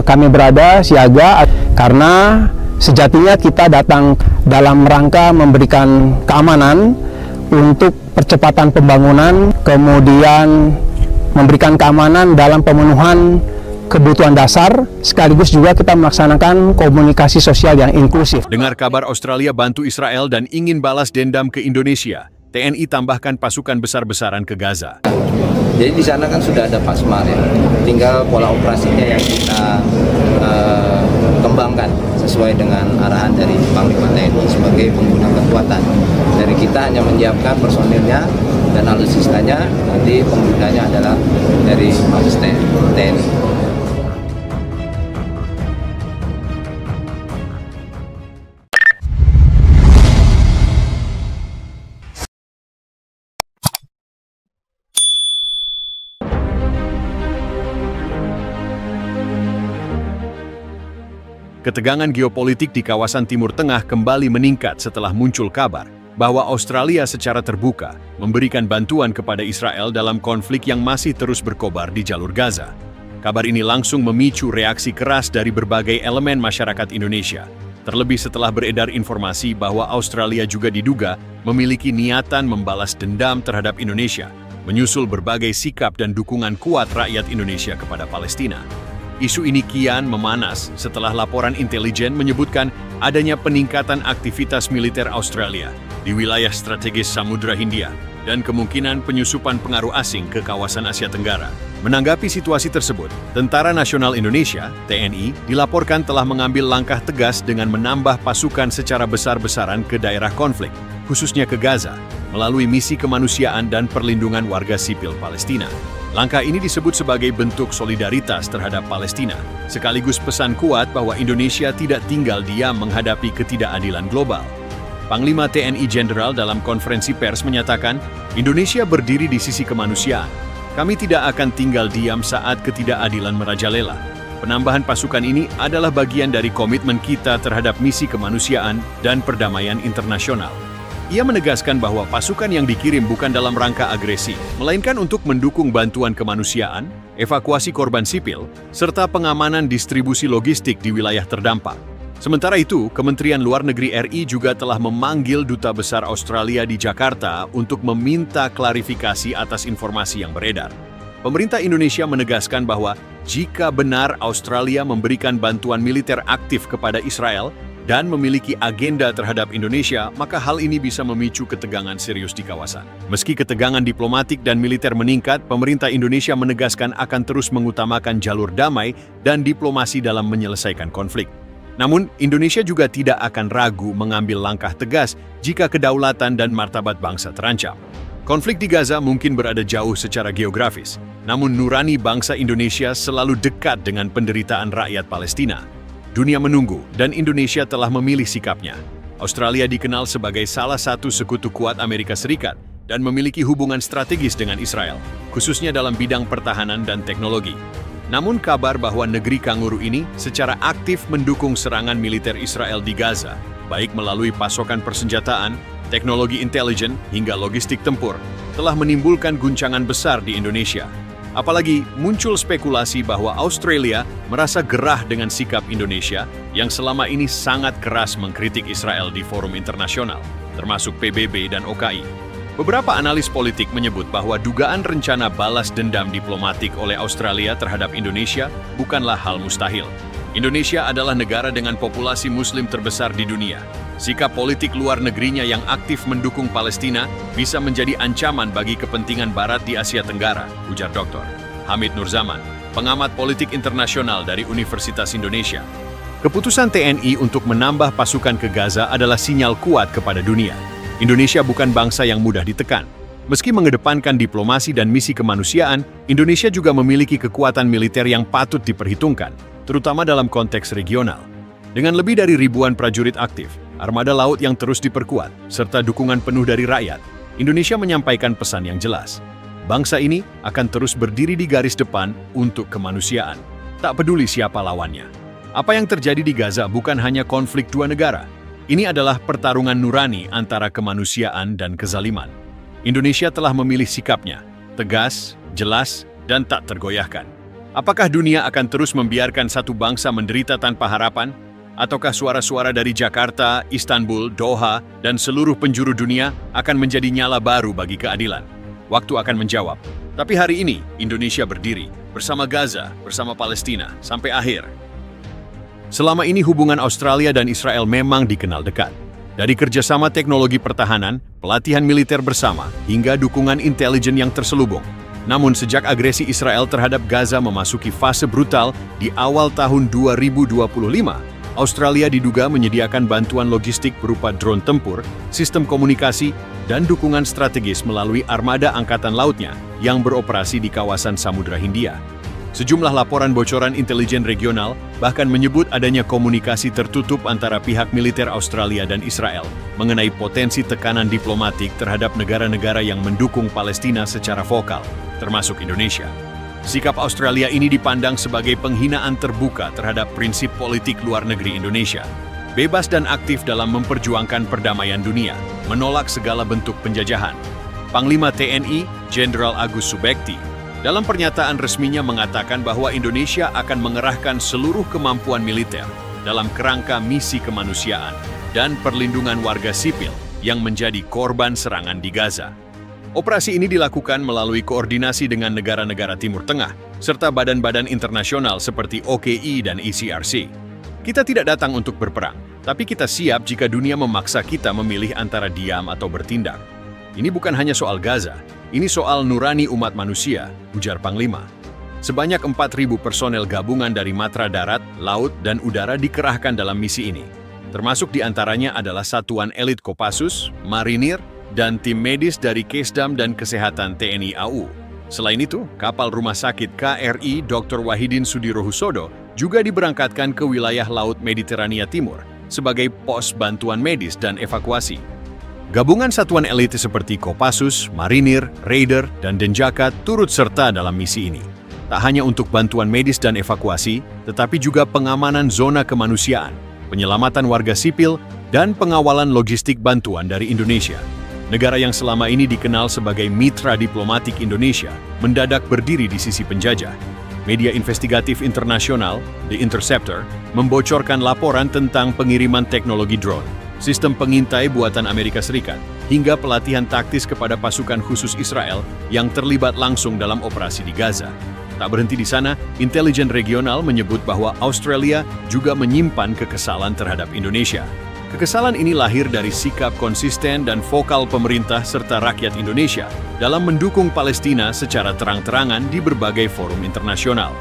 kami berada siaga karena sejatinya kita datang dalam rangka memberikan keamanan untuk percepatan pembangunan, kemudian memberikan keamanan dalam pemenuhan kebutuhan dasar, sekaligus juga kita melaksanakan komunikasi sosial yang inklusif. Dengar kabar Australia bantu Israel dan ingin balas dendam ke Indonesia, TNI tambahkan pasukan besar-besaran ke Gaza. Jadi di sana kan sudah ada Pasmar ya, tinggal pola operasinya yang kita kembangkan sesuai dengan arahan dari Panglima TNI sebagai pengguna kekuatan. Dari kita hanya menyiapkan personilnya dan alutsistanya, nanti penggunanya adalah dari Mabes TNI. Ketegangan geopolitik di kawasan Timur Tengah kembali meningkat setelah muncul kabar bahwa Australia secara terbuka memberikan bantuan kepada Israel dalam konflik yang masih terus berkobar di jalur Gaza. Kabar ini langsung memicu reaksi keras dari berbagai elemen masyarakat Indonesia, terlebih setelah beredar informasi bahwa Australia juga diduga memiliki niatan membalas dendam terhadap Indonesia, menyusul berbagai sikap dan dukungan kuat rakyat Indonesia kepada Palestina. Isu ini kian memanas setelah laporan intelijen menyebutkan adanya peningkatan aktivitas militer Australia di wilayah strategis Samudra Hindia dan kemungkinan penyusupan pengaruh asing ke kawasan Asia Tenggara. Menanggapi situasi tersebut, Tentara Nasional Indonesia (TNI) dilaporkan telah mengambil langkah tegas dengan menambah pasukan secara besar-besaran ke daerah konflik, khususnya ke Gaza, melalui misi kemanusiaan dan perlindungan warga sipil Palestina. Langkah ini disebut sebagai bentuk solidaritas terhadap Palestina, sekaligus pesan kuat bahwa Indonesia tidak tinggal diam menghadapi ketidakadilan global. Panglima TNI Jenderal dalam konferensi pers menyatakan, Indonesia berdiri di sisi kemanusiaan. Kami tidak akan tinggal diam saat ketidakadilan merajalela. Penambahan pasukan ini adalah bagian dari komitmen kita terhadap misi kemanusiaan dan perdamaian internasional. Ia menegaskan bahwa pasukan yang dikirim bukan dalam rangka agresi, melainkan untuk mendukung bantuan kemanusiaan, evakuasi korban sipil, serta pengamanan distribusi logistik di wilayah terdampak. Sementara itu, Kementerian Luar Negeri RI juga telah memanggil Duta Besar Australia di Jakarta untuk meminta klarifikasi atas informasi yang beredar. Pemerintah Indonesia menegaskan bahwa jika benar Australia memberikan bantuan militer aktif kepada Israel, dan memiliki agenda terhadap Indonesia, maka hal ini bisa memicu ketegangan serius di kawasan. Meski ketegangan diplomatik dan militer meningkat, pemerintah Indonesia menegaskan akan terus mengutamakan jalur damai dan diplomasi dalam menyelesaikan konflik. Namun, Indonesia juga tidak akan ragu mengambil langkah tegas jika kedaulatan dan martabat bangsa terancam. Konflik di Gaza mungkin berada jauh secara geografis, namun nurani bangsa Indonesia selalu dekat dengan penderitaan rakyat Palestina. Dunia menunggu, dan Indonesia telah memilih sikapnya. Australia dikenal sebagai salah satu sekutu kuat Amerika Serikat dan memiliki hubungan strategis dengan Israel, khususnya dalam bidang pertahanan dan teknologi. Namun kabar bahwa negeri kanguru ini secara aktif mendukung serangan militer Israel di Gaza, baik melalui pasokan persenjataan, teknologi intelijen, hingga logistik tempur, telah menimbulkan guncangan besar di Indonesia. Apalagi muncul spekulasi bahwa Australia merasa gerah dengan sikap Indonesia yang selama ini sangat keras mengkritik Israel di forum internasional, termasuk PBB dan OKI. Beberapa analis politik menyebut bahwa dugaan rencana balas dendam diplomatik oleh Australia terhadap Indonesia bukanlah hal mustahil. Indonesia adalah negara dengan populasi Muslim terbesar di dunia. Sikap politik luar negerinya yang aktif mendukung Palestina bisa menjadi ancaman bagi kepentingan Barat di Asia Tenggara, ujar Dr. Hamid Nurzaman, pengamat politik internasional dari Universitas Indonesia. Keputusan TNI untuk menambah pasukan ke Gaza adalah sinyal kuat kepada dunia. Indonesia bukan bangsa yang mudah ditekan. Meski mengedepankan diplomasi dan misi kemanusiaan, Indonesia juga memiliki kekuatan militer yang patut diperhitungkan, terutama dalam konteks regional. Dengan lebih dari ribuan prajurit aktif, armada laut yang terus diperkuat, serta dukungan penuh dari rakyat, Indonesia menyampaikan pesan yang jelas. Bangsa ini akan terus berdiri di garis depan untuk kemanusiaan, tak peduli siapa lawannya. Apa yang terjadi di Gaza bukan hanya konflik dua negara. Ini adalah pertarungan nurani antara kemanusiaan dan kezaliman. Indonesia telah memilih sikapnya, tegas, jelas, dan tak tergoyahkan. Apakah dunia akan terus membiarkan satu bangsa menderita tanpa harapan? Ataukah suara-suara dari Jakarta, Istanbul, Doha, dan seluruh penjuru dunia akan menjadi nyala baru bagi keadilan? Waktu akan menjawab. Tapi hari ini, Indonesia berdiri bersama Gaza, bersama Palestina, sampai akhir. Selama ini hubungan Australia dan Israel memang dikenal dekat. Dari kerjasama teknologi pertahanan, pelatihan militer bersama, hingga dukungan intelijen yang terselubung. Namun sejak agresi Israel terhadap Gaza memasuki fase brutal di awal tahun 2025, Australia diduga menyediakan bantuan logistik berupa drone tempur, sistem komunikasi, dan dukungan strategis melalui armada angkatan lautnya yang beroperasi di kawasan Samudra Hindia. Sejumlah laporan bocoran intelijen regional bahkan menyebut adanya komunikasi tertutup antara pihak militer Australia dan Israel mengenai potensi tekanan diplomatik terhadap negara-negara yang mendukung Palestina secara vokal, termasuk Indonesia. Sikap Australia ini dipandang sebagai penghinaan terbuka terhadap prinsip politik luar negeri Indonesia, bebas dan aktif dalam memperjuangkan perdamaian dunia, menolak segala bentuk penjajahan. Panglima TNI, Jenderal Agus Subekti, dalam pernyataan resminya mengatakan bahwa Indonesia akan mengerahkan seluruh kemampuan militer dalam kerangka misi kemanusiaan dan perlindungan warga sipil yang menjadi korban serangan di Gaza. Operasi ini dilakukan melalui koordinasi dengan negara-negara Timur Tengah, serta badan-badan internasional seperti OKI dan ECRC. Kita tidak datang untuk berperang, tapi kita siap jika dunia memaksa kita memilih antara diam atau bertindak. Ini bukan hanya soal Gaza, ini soal nurani umat manusia, ujar Panglima. Sebanyak 4.000 personel gabungan dari Matra Darat, Laut, dan Udara dikerahkan dalam misi ini. Termasuk diantaranya adalah Satuan Elit Kopassus, Marinir, dan tim medis dari Kesdam dan Kesehatan TNI AU. Selain itu, kapal rumah sakit KRI Dr. Wahidin Sudirohusodo juga diberangkatkan ke wilayah Laut Mediterania Timur sebagai pos bantuan medis dan evakuasi. Gabungan satuan elit seperti Kopassus, Marinir, Raider, dan Denjaka turut serta dalam misi ini. Tak hanya untuk bantuan medis dan evakuasi, tetapi juga pengamanan zona kemanusiaan, penyelamatan warga sipil, dan pengawalan logistik bantuan dari Indonesia. Negara yang selama ini dikenal sebagai mitra diplomatik Indonesia mendadak berdiri di sisi penjajah. Media investigatif internasional, The Interceptor, membocorkan laporan tentang pengiriman teknologi drone, sistem pengintai buatan Amerika Serikat, hingga pelatihan taktis kepada pasukan khusus Israel yang terlibat langsung dalam operasi di Gaza. Tak berhenti di sana, intelijen regional menyebut bahwa Australia juga menyimpan kekesalan terhadap Indonesia. Kekesalan ini lahir dari sikap konsisten dan vokal pemerintah serta rakyat Indonesia dalam mendukung Palestina secara terang-terangan di berbagai forum internasional.